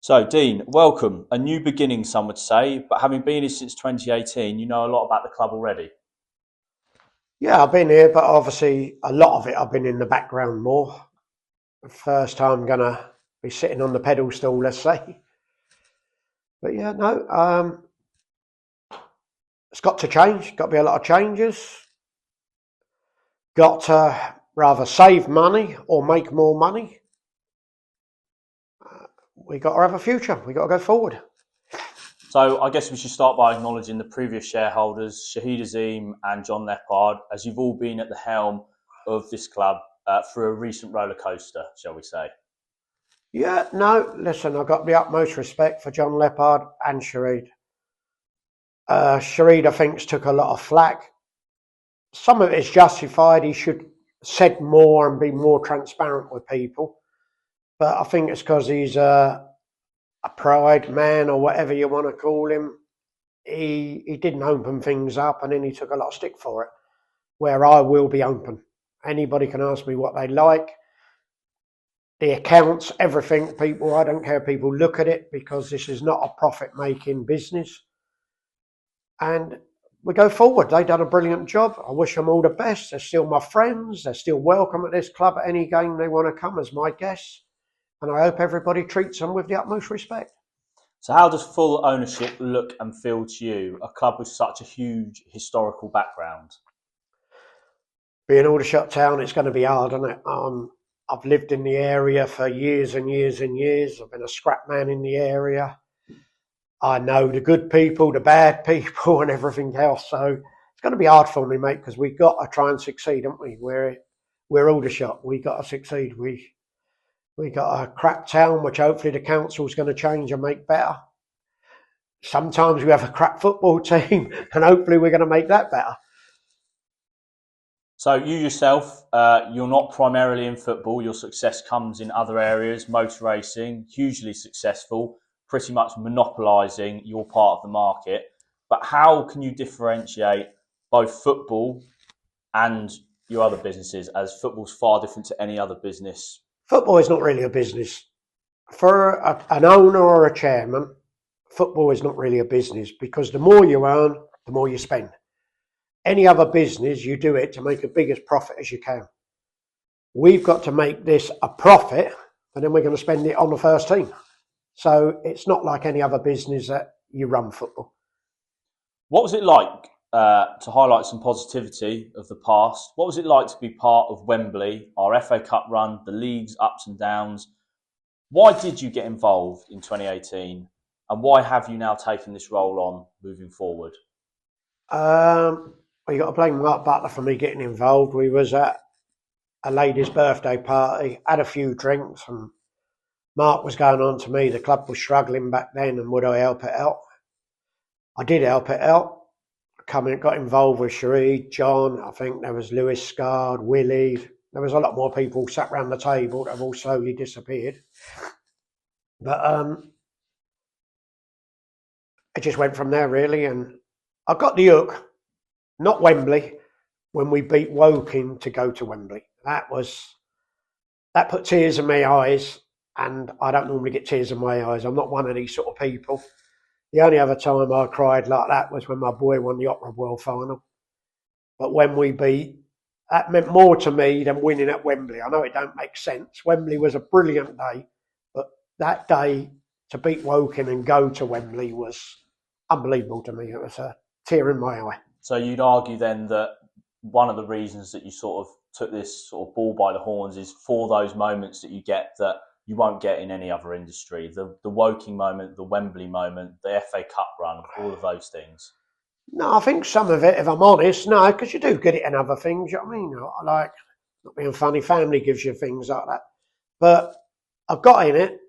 So, Dean, welcome. A new beginning, some would say, but having been here since 2018, you know a lot about the club already. Yeah, I've been here, but obviously a lot of it I've been in the background more. First time gonna be sitting on the pedestal, let's say. But yeah, no, it's got to change. Got to be a lot of changes. Got to rather save money or make more money. We got to have a future. We got to go forward. So, I guess we should start by acknowledging the previous shareholders, Shahid Azim and John Leppard, as you've all been at the helm of this club through a recent roller coaster, shall we say. Yeah, no, listen, I've got the utmost respect for John Leppard and Shareed. Shareed, I think, took a lot of flack. Some of it is justified. He should have said more and be more transparent with people. But I think it's because he's a pride man or whatever you want to call him. He didn't open things up, and then he took a lot of stick for it. Where I will be open. Anybody can ask me what they like. The accounts, everything, people, I don't care if people look at it because this is not a profit-making business. And we go forward. They've done a brilliant job. I wish them all the best. They're still my friends. They're still welcome at this club at any game they want to come as my guests. And I hope everybody treats them with the utmost respect. So, how does full ownership look and feel to you, a club with such a huge historical background? Being Aldershot Town, it's going to be hard, isn't it? I've lived in the area for years and years and years. I've been a scrap man in the area. I know the good people, the bad people, and everything else. So it's going to be hard for me, mate, because we've got to try and succeed, haven't we? We're Aldershot. We've got to succeed. We got a crap town, which hopefully the council's going to change and make better. Sometimes we have a crap football team, and hopefully we're going to make that better. So you yourself, you're not primarily in football. Your success comes in other areas, motor racing, hugely successful, pretty much monopolising your part of the market. But how can you differentiate both football and your other businesses, as football's far different to any other business? Football is not really a business. For an owner or a chairman, football is not really a business because the more you earn, the more you spend. Any other business, you do it to make the biggest profit as you can. We've got to make this a profit, and then we're going to spend it on the first team. So it's not like any other business that you run football. What was it like, to highlight some positivity of the past? What was it like to be part of Wembley, our FA Cup run, the league's ups and downs? Why did you get involved in 2018, and why have you now taken this role on moving forward? Well, you got to blame Mark Butler for me getting involved. We was at a lady's birthday party, had a few drinks, and Mark was going on to me. The club was struggling back then, and would I help it out? I did help it out. Got involved with Shareed, John. I think there was Lewis Scard, Willie. There was a lot more people sat around the table that have all slowly disappeared. But it just went from there, really. And I got the hook, not Wembley, when we beat Woking to go to Wembley. That put tears in my eyes, and I don't normally get tears in my eyes. I'm not one of these sort of people. The only other time I cried like that was when my boy won the Opera World final. But when we beat, that meant more to me than winning at Wembley. I know it don't make sense. Wembley was a brilliant day, but that day to beat Woking and go to Wembley was unbelievable to me. It was a tear in my eye. So you'd argue then that one of the reasons that you sort of took this sort of bull by the horns is for those moments that you get that you won't get in any other industry. The Woking moment, the Wembley moment, the FA Cup run, all of those things. No, I think some of it, if I'm honest, no, because you do get it in other things, you know what I mean? I like, not being funny, family gives you things like that. But I got in it,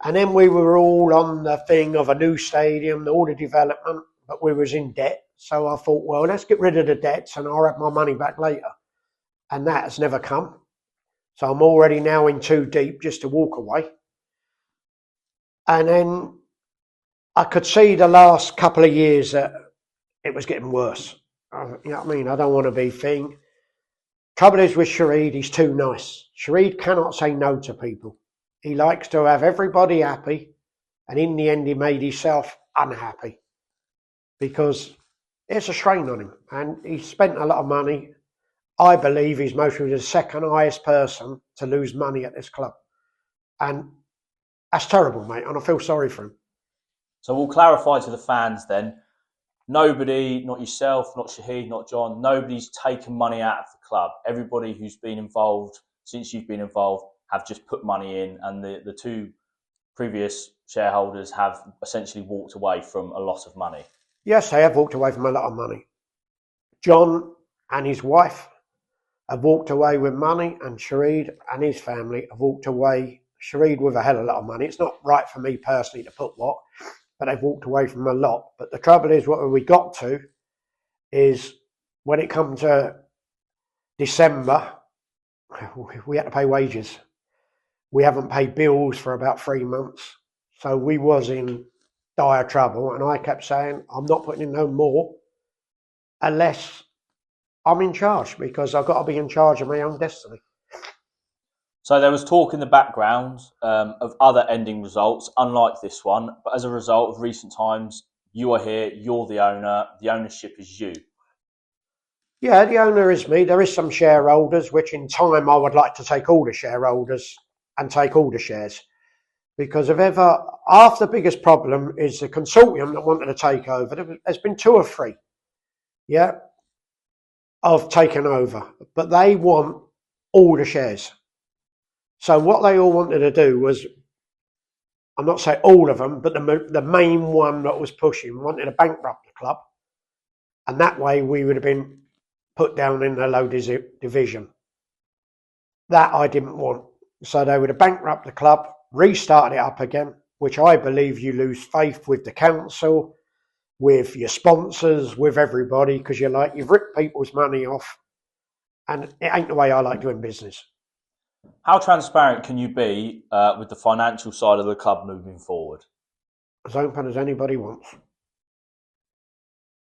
and then we were all on the thing of a new stadium, all the development, but we was in debt. So I thought, well, let's get rid of the debts and I'll have my money back later. And that has never come. So I'm already now in too deep just to walk away. And then I could see the last couple of years that it was getting worse. You know what I mean? I don't want to be thing. Trouble is with Shareed, he's too nice. Shareed cannot say no to people. He likes to have everybody happy, and in the end he made himself unhappy because it's a strain on him, and he spent a lot of money. I believe he's mostly the second highest person to lose money at this club, and that's terrible, mate, and I feel sorry for him. So we'll clarify to the fans then. Nobody, not yourself, not Shahid, not John, nobody's taken money out of the club. Everybody who's been involved since you've been involved have just put money in, and the two previous shareholders have essentially walked away from a lot of money. Yes, they have walked away from a lot of money. John and his wife have walked away with money, and Shahid and his family have walked away, Shahid with a hell of a lot of money. It's not right for me personally to put what, but they've walked away from a lot. But the trouble is, what we got to is when it comes to December, we had to pay wages. We haven't paid bills for about 3 months. So we was in dire trouble, and I kept saying, I'm not putting in no more unless I'm in charge, because I've got to be in charge of my own destiny. So there was talk in the background of other ending results, unlike this one. But as a result of recent times, you are here, you're the owner, the ownership is you. Yeah, the owner is me. There is some shareholders, which in time I would like to take all the shareholders and take all the shares. Because if ever, half the biggest problem is the consortium that wanted to take over. There's been 2 or 3, yeah, of taking over. But they want all the shares. So what they all wanted to do was, I'm not saying all of them, but the main one that was pushing wanted to bankrupt the club. And that way we would have been put down in the low division. That I didn't want. So they would have bankrupted the club, restarted it up again, which I believe you lose faith with the council, with your sponsors, with everybody, because you've ripped people's money off, and it ain't the way I like doing business. How transparent can you be with the financial side of the club moving forward? As open as anybody wants.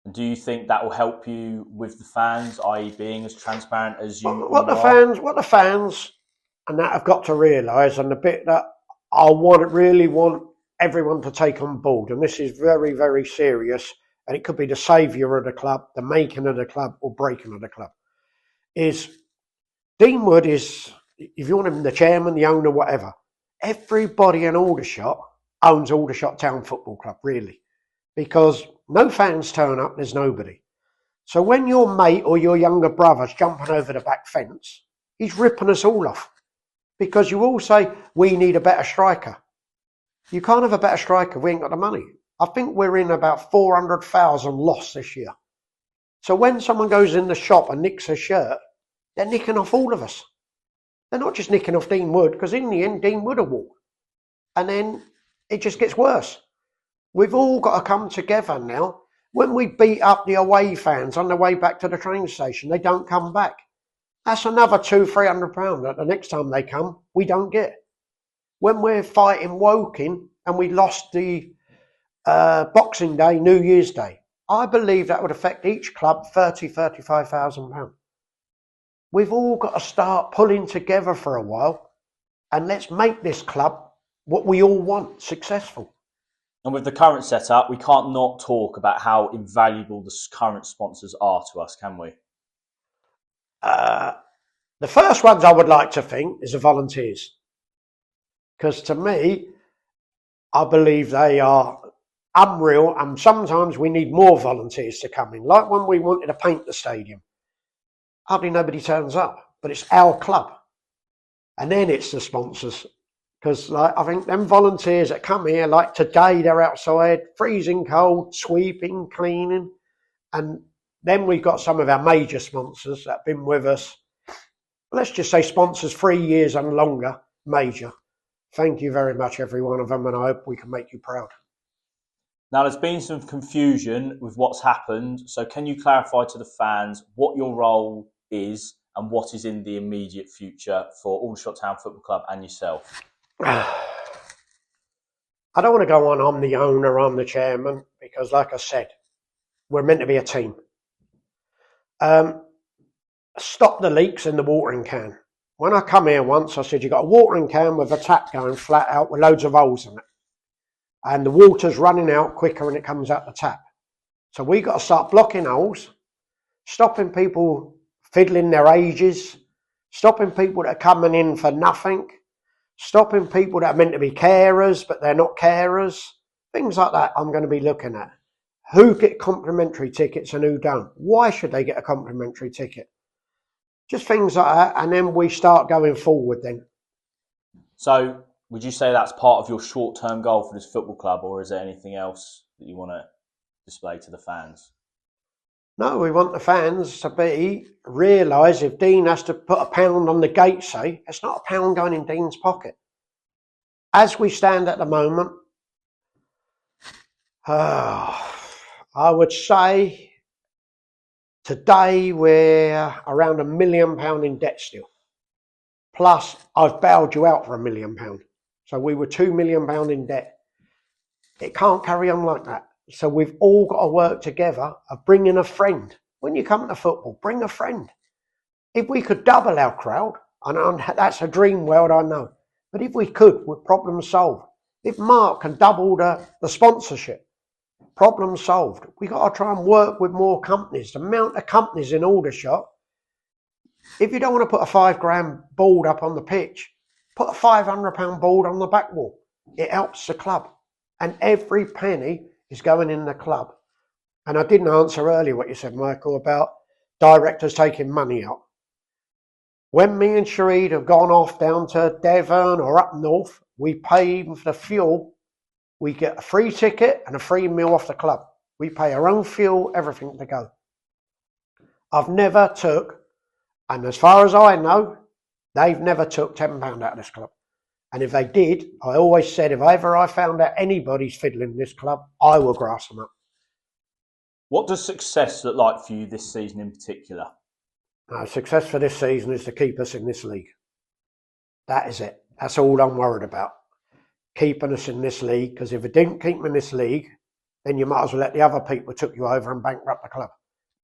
And do you think that will help you with the fans, i.e. being as transparent as you are? What the fans and that have got to realise, and the bit that I really want everyone to take on board, and this is very, very serious, and it could be the saviour of the club, the making of the club, or breaking of the club, is Deane Wood is, if you want him the chairman, the owner, whatever, everybody in Aldershot owns Aldershot Town Football Club, really. Because no fans turn up, there's nobody. So when your mate or your younger brother's jumping over the back fence, he's ripping us all off. Because you all say, we need a better striker. You can't have a better striker, we ain't got the money. I think we're in about 400,000 loss this year. So when someone goes in the shop and nicks a shirt, they're nicking off all of us. They're not just nicking off Deane Wood, because in the end, Deane Wood will walk. And then it just gets worse. We've all got to come together now. When we beat up the away fans on the way back to the train station, they don't come back. That's another £200-300 that the next time they come, we don't get. When we're fighting Woking and we lost the Boxing Day, New Year's Day, I believe that would affect each club £30,000-35,000. We've all got to start pulling together for a while, and let's make this club what we all want, successful. And with the current setup, we can't not talk about how invaluable the current sponsors are to us, can we? The first ones I would like to think is the volunteers. Because to me, I believe they are unreal, and sometimes we need more volunteers to come in. Like when we wanted to paint the stadium, hardly nobody turns up, but it's our club. And then it's the sponsors. Because I think them volunteers that come here, like today, they're outside, freezing cold, sweeping, cleaning. And then we've got some of our major sponsors that have been with us. Let's just say sponsors 3 years and longer, major. Thank you very much, every one of them, and I hope we can make you proud. Now, there's been some confusion with what's happened. So can you clarify to the fans what your role is and what is in the immediate future for Aldershot Town Football Club and yourself? I don't want to go on, I'm the owner, I'm the chairman, because like I said, we're meant to be a team. Stop the leaks in the watering can. When I come here once, I said, you've got a watering can with a tap going flat out with loads of holes in it. And the water's running out quicker than it comes out the tap. So we got to start blocking holes, stopping people fiddling their ages, stopping people that are coming in for nothing, stopping people that are meant to be carers, but they're not carers. Things like that I'm going to be looking at. Who get complimentary tickets and who don't? Why should they get a complimentary ticket? Just things like that, and then we start going forward then. So would you say that's part of your short-term goal for this football club, or is there anything else that you want to display to the fans? No, we want the fans to realise if Deane has to put £1 on the gate, say, it's not £1 going in Deane's pocket. As we stand at the moment, I would say today we're around £1 million in debt still. Plus, I've bailed you out for £1 million. So we were £2 million in debt. It can't carry on like that. So we've all got to work together of bringing a friend. When you come to football, bring a friend. If we could double our crowd, and that's a dream world, I know. But if we could, we're problem solved. If Mark can double the sponsorship, problem solved. We've got to try and work with more companies. The amount of companies in Aldershot, if you don't want to put a £5,000 board up on the pitch, put a £500 board on the back wall. It helps the club. And every penny is going in the club. And I didn't answer earlier what you said, Michael, about directors taking money out. When me and Shareed have gone off down to Devon or up north, we pay even for the fuel. We get a free ticket and a free meal off the club. We pay our own fuel, everything to go. I've never took, and as far as I know, they've never took £10 out of this club. And if they did, I always said, if ever I found out anybody's fiddling this club, I will grass them up. What does success look like for you this season in particular? Success for this season is to keep us in this league. That is it. That's all I'm worried about. Keeping us in this league, because if it didn't keep me in this league, then you might as well let the other people took you over and bankrupt the club.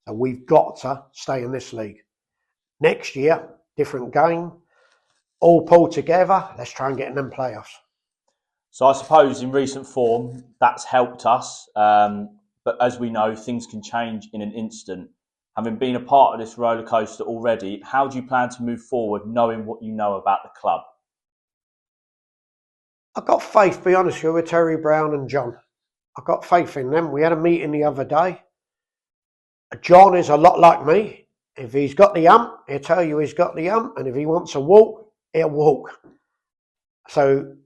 So we've got to stay in this league. Next year, different game, all pulled together, let's try and get in them playoffs. So I suppose in recent form, that's helped us. But as we know, things can change in an instant. Having been a part of this roller coaster already, how do you plan to move forward knowing what you know about the club? I've got faith, to be honest with Terry Brown and John. I've got faith in them. We had a meeting the other day. John is a lot like me. If he's got the hump, he'll tell you he's got the hump. And if he wants to walk, he'll walk. So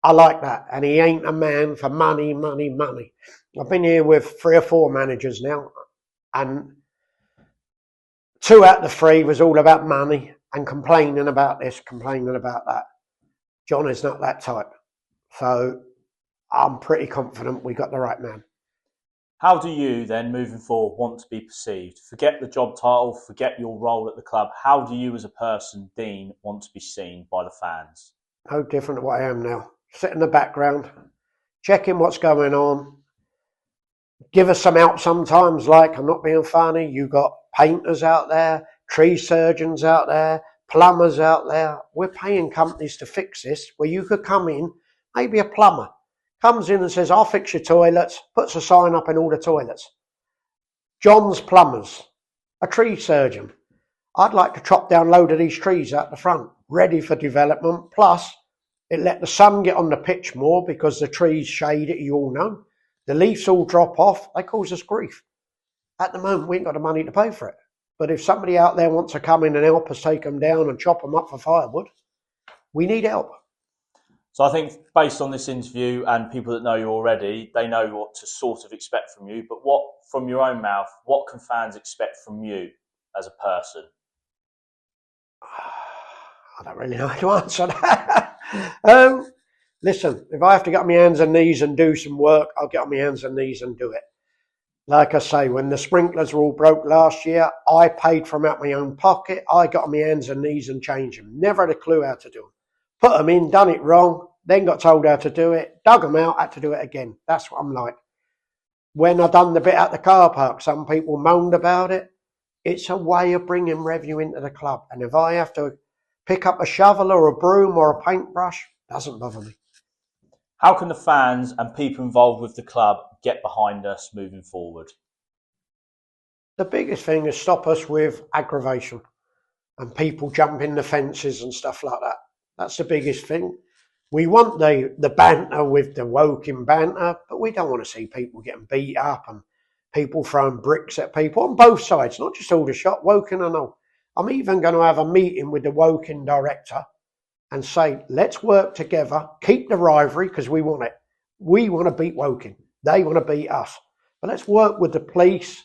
I like that. And he ain't a man for money, money, money. I've been here with 3 or 4 managers now. And 2 out of the 3 was all about money and complaining about this, complaining about that. John is not that type. So I'm pretty confident we got the right man. How do you then, moving forward, want to be perceived? Forget the job title, forget your role at the club. How do you as a person, Deane, want to be seen by the fans? No different to what I am now. Sit in the background, checking what's going on. Give us some help sometimes, like, I'm not being funny, you got painters out there, tree surgeons out there, plumbers out there. We're paying companies to fix this, where you could come in, maybe a plumber, comes in and says, I'll fix your toilets, puts a sign up in all the toilets. John's Plumbers, a tree surgeon. I'd like to chop down a load of these trees out the front, ready for development. Plus, it let the sun get on the pitch more because the trees shade it, you all know. The leaves all drop off, they cause us grief. At the moment, we ain't got the money to pay for it. But if somebody out there wants to come in and help us take them down and chop them up for firewood, we need help. So I think based on this interview and people that know you already, they know what to sort of expect from you. But what, from your own mouth, what can fans expect from you as a person? I don't really know how to answer that. Listen, if I have to get on my hands and knees and do some work, I'll get on my hands and knees and do it. Like I say, when the sprinklers were all broke last year, I paid for them out of my own pocket. I got on my hands and knees and changed them. Never had a clue how to do them. Put them in, done it wrong, then got told how to do it, dug them out, had to do it again. That's what I'm like. When I done the bit at the car park, some people moaned about it. It's a way of bringing revenue into the club. And if I have to pick up a shovel or a broom or a paintbrush. Doesn't bother me. How can the fans and people involved with the club get behind us moving forward? The biggest thing is stop us with aggravation and people jumping the fences and stuff like that. That's the biggest thing. We want the banter with the Woking banter, but we don't want to see people getting beat up and people throwing bricks at people on both sides, not just Aldershot, Woking and all. I'm even going to have a meeting with the Woking director and say, let's work together, keep the rivalry because we want it. We want to beat Woking. They want to beat us. But let's work with the police,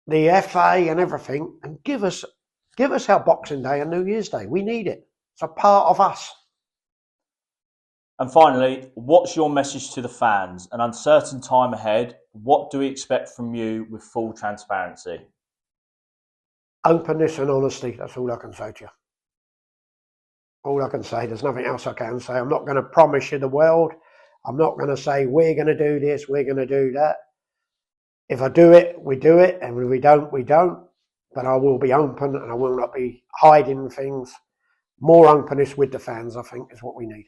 the FA and everything, and give us our Boxing Day and New Year's Day. We need it. It's a part of us. And finally, what's your message to the fans? An uncertain time ahead. What do we expect from you with full transparency? Openness and honesty. That's all I can say to you. All I can say. There's nothing else I can say. I'm not going to promise you the world. I'm not going to say we're going to do this, we're going to do that. If I do it, we do it. And if we don't, we don't. But I will be open and I will not be hiding things. More openness with the fans, I think, is what we need.